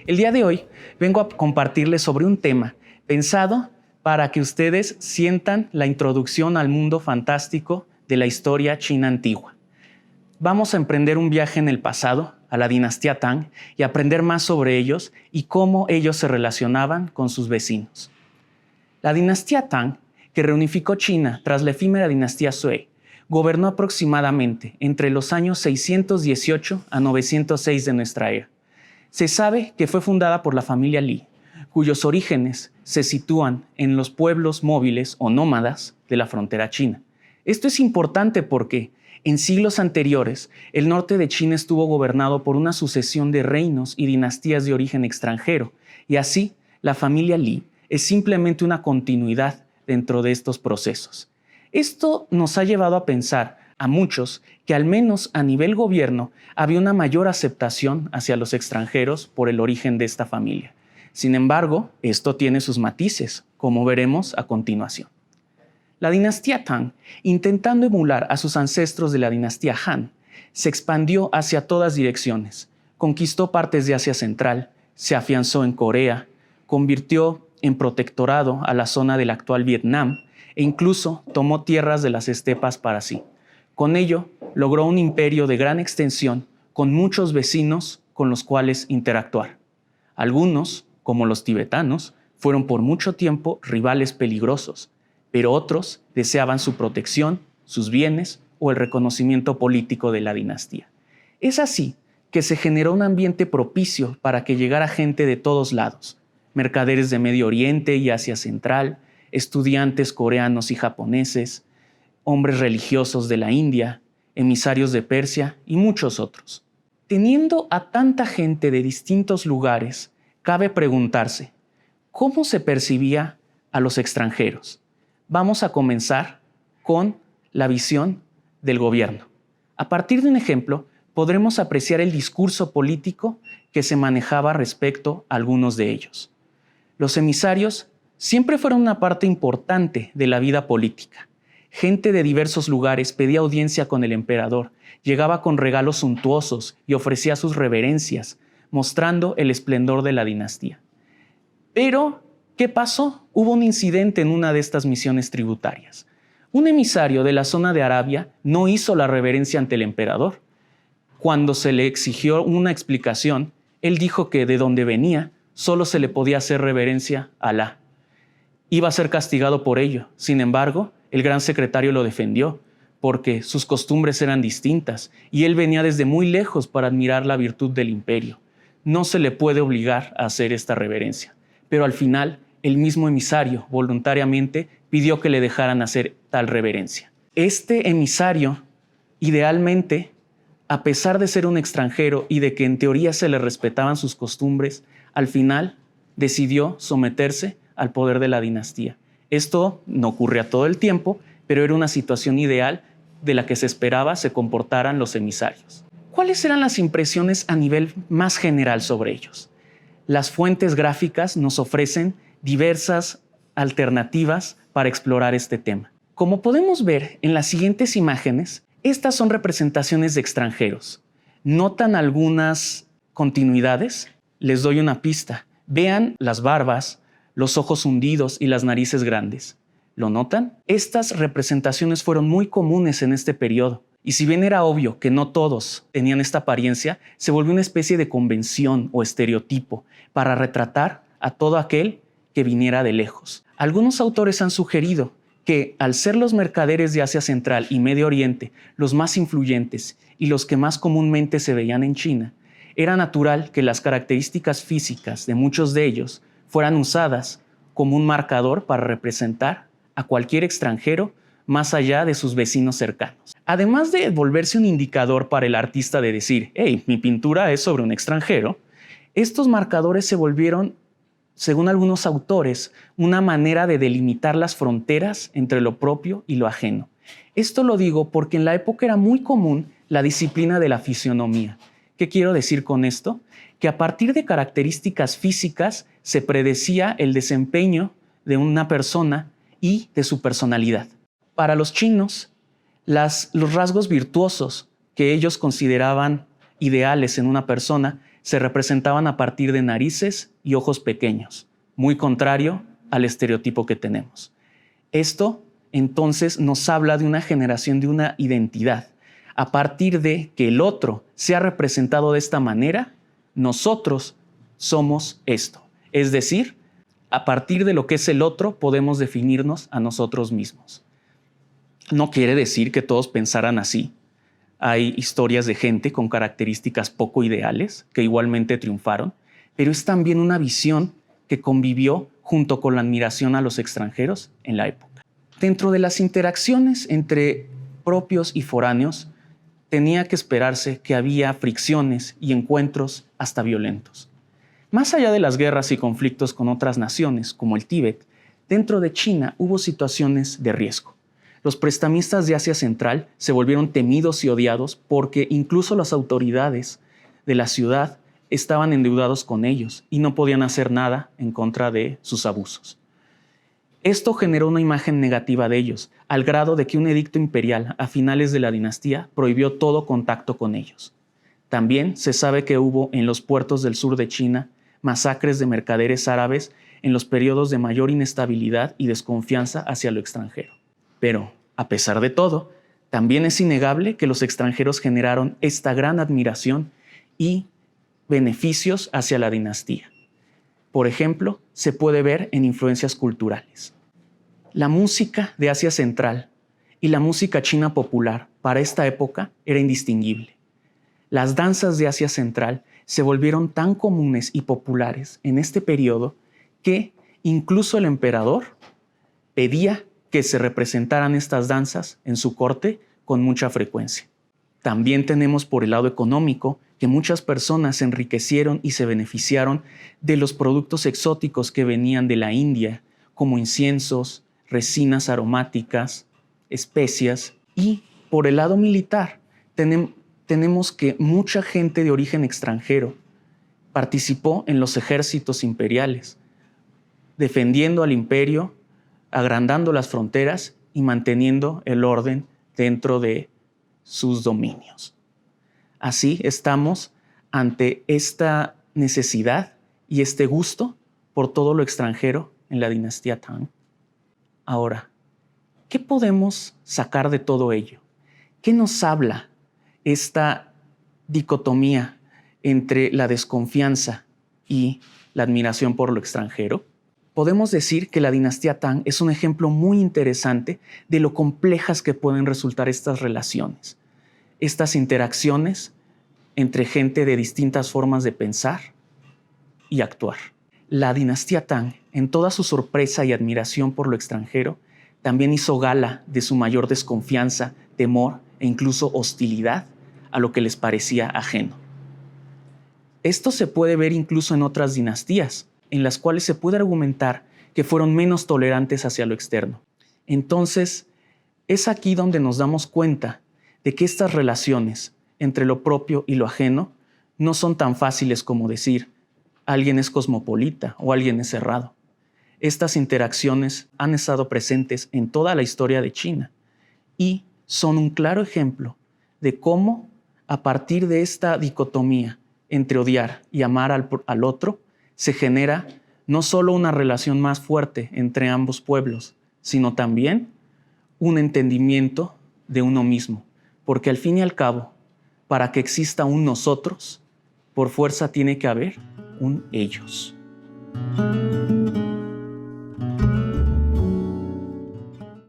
El día de hoy vengo a compartirles sobre un tema pensado para que ustedes sientan la introducción al mundo fantástico de la historia china antigua. Vamos a emprender un viaje en el pasado, a la dinastía Tang, y aprender más sobre ellos y cómo ellos se relacionaban con sus vecinos. La dinastía Tang, que reunificó China tras la efímera dinastía Sui, gobernó aproximadamente entre los años 618 a 906 de nuestra era. Se sabe que fue fundada por la familia Li, cuyos orígenes se sitúan en los pueblos móviles o nómadas de la frontera china. Esto es importante porque en siglos anteriores el norte de China estuvo gobernado por una sucesión de reinos y dinastías de origen extranjero, y así la familia Li es simplemente una continuidad dentro de estos procesos. Esto nos ha llevado a pensar a muchos que al menos a nivel gobierno había una mayor aceptación hacia los extranjeros por el origen de esta familia. Sin embargo, esto tiene sus matices, como veremos a continuación. La dinastía Tang, intentando emular a sus ancestros de la dinastía Han, se expandió hacia todas direcciones, conquistó partes de Asia Central, se afianzó en Corea, convirtió en protectorado a la zona del actual Vietnam e incluso tomó tierras de las estepas para sí. Con ello, logró un imperio de gran extensión con muchos vecinos con los cuales interactuar. Algunos, como los tibetanos, fueron por mucho tiempo rivales peligrosos, pero otros deseaban su protección, sus bienes o el reconocimiento político de la dinastía. Es así que se generó un ambiente propicio para que llegara gente de todos lados, mercaderes de Medio Oriente y Asia Central, estudiantes coreanos y japoneses, hombres religiosos de la India, emisarios de Persia y muchos otros. Teniendo a tanta gente de distintos lugares, cabe preguntarse, ¿cómo se percibía a los extranjeros? Vamos a comenzar con la visión del gobierno. A partir de un ejemplo, podremos apreciar el discurso político que se manejaba respecto a algunos de ellos. Los emisarios siempre fueron una parte importante de la vida política. Gente de diversos lugares pedía audiencia con el emperador, llegaba con regalos suntuosos y ofrecía sus reverencias, mostrando el esplendor de la dinastía. Pero, ¿qué pasó? Hubo un incidente en una de estas misiones tributarias. Un emisario de la zona de Arabia no hizo la reverencia ante el emperador. Cuando se le exigió una explicación, él dijo que de donde venía solo se le podía hacer reverencia a Alá. Iba a ser castigado por ello. Sin embargo, el gran secretario lo defendió porque sus costumbres eran distintas y él venía desde muy lejos para admirar la virtud del imperio. No se le puede obligar a hacer esta reverencia. Pero al final, el mismo emisario voluntariamente pidió que le dejaran hacer tal reverencia. Este emisario, idealmente, a pesar de ser un extranjero y de que en teoría se le respetaban sus costumbres, al final decidió someterse al poder de la dinastía. Esto no ocurría todo el tiempo, pero era una situación ideal de la que se esperaba se comportaran los emisarios. ¿Cuáles eran las impresiones a nivel más general sobre ellos? Las fuentes gráficas nos ofrecen diversas alternativas para explorar este tema. Como podemos ver en las siguientes imágenes, estas son representaciones de extranjeros. ¿Notan algunas continuidades? Les doy una pista. Vean las barbas, los ojos hundidos y las narices grandes. ¿Lo notan? Estas representaciones fueron muy comunes en este periodo. Y si bien era obvio que no todos tenían esta apariencia, se volvió una especie de convención o estereotipo para retratar a todo aquel que viniera de lejos. Algunos autores han sugerido que al ser los mercaderes de Asia Central y Medio Oriente los más influyentes y los que más comúnmente se veían en China, era natural que las características físicas de muchos de ellos fueran usadas como un marcador para representar a cualquier extranjero más allá de sus vecinos cercanos. Además de volverse un indicador para el artista de decir, hey, mi pintura es sobre un extranjero, estos marcadores se volvieron, según algunos autores, una manera de delimitar las fronteras entre lo propio y lo ajeno. Esto lo digo porque en la época era muy común la disciplina de la fisionomía. ¿Qué quiero decir con esto? Que a partir de características físicas se predecía el desempeño de una persona y de su personalidad. Para los chinos, los rasgos virtuosos que ellos consideraban ideales en una persona se representaban a partir de narices y ojos pequeños, muy contrario al estereotipo que tenemos. Esto entonces nos habla de una generación de una identidad. A partir de que el otro sea representado de esta manera, nosotros somos esto. Es decir, a partir de lo que es el otro podemos definirnos a nosotros mismos. No quiere decir que todos pensaran así. Hay historias de gente con características poco ideales que igualmente triunfaron, pero es también una visión que convivió junto con la admiración a los extranjeros en la época. Dentro de las interacciones entre propios y foráneos, tenía que esperarse que había fricciones y encuentros hasta violentos. Más allá de las guerras y conflictos con otras naciones, como el Tíbet, dentro de China hubo situaciones de riesgo. Los prestamistas de Asia Central se volvieron temidos y odiados porque incluso las autoridades de la ciudad estaban endeudados con ellos y no podían hacer nada en contra de sus abusos. Esto generó una imagen negativa de ellos, al grado de que un edicto imperial a finales de la dinastía prohibió todo contacto con ellos. También se sabe que hubo en los puertos del sur de China masacres de mercaderes árabes en los periodos de mayor inestabilidad y desconfianza hacia lo extranjero. Pero, a pesar de todo, también es innegable que los extranjeros generaron esta gran admiración y beneficios hacia la dinastía. Por ejemplo, se puede ver en influencias culturales. La música de Asia Central y la música china popular para esta época era indistinguible. Las danzas de Asia Central se volvieron tan comunes y populares en este periodo que incluso el emperador pedía que se representaran estas danzas en su corte con mucha frecuencia. También tenemos por el lado económico que muchas personas se enriquecieron y se beneficiaron de los productos exóticos que venían de la India, como inciensos, resinas aromáticas, especias. Y por el lado militar, tenemos que mucha gente de origen extranjero participó en los ejércitos imperiales, defendiendo al imperio, agrandando las fronteras y manteniendo el orden dentro de sus dominios. Así estamos ante esta necesidad y este gusto por todo lo extranjero en la dinastía Tang. Ahora, ¿qué podemos sacar de todo ello? ¿Qué nos habla esta dicotomía entre la desconfianza y la admiración por lo extranjero? Podemos decir que la dinastía Tang es un ejemplo muy interesante de lo complejas que pueden resultar estas relaciones, estas interacciones entre gente de distintas formas de pensar y actuar. La dinastía Tang, en toda su sorpresa y admiración por lo extranjero, también hizo gala de su mayor desconfianza, temor e incluso hostilidad a lo que les parecía ajeno. Esto se puede ver incluso en otras dinastías, en las cuales se puede argumentar que fueron menos tolerantes hacia lo externo. Entonces, es aquí donde nos damos cuenta de que estas relaciones entre lo propio y lo ajeno no son tan fáciles como decir alguien es cosmopolita o alguien es cerrado. Estas interacciones han estado presentes en toda la historia de China y son un claro ejemplo de cómo, a partir de esta dicotomía entre odiar y amar al otro, se genera no solo una relación más fuerte entre ambos pueblos, sino también un entendimiento de uno mismo. Porque al fin y al cabo, para que exista un nosotros, por fuerza tiene que haber un ellos.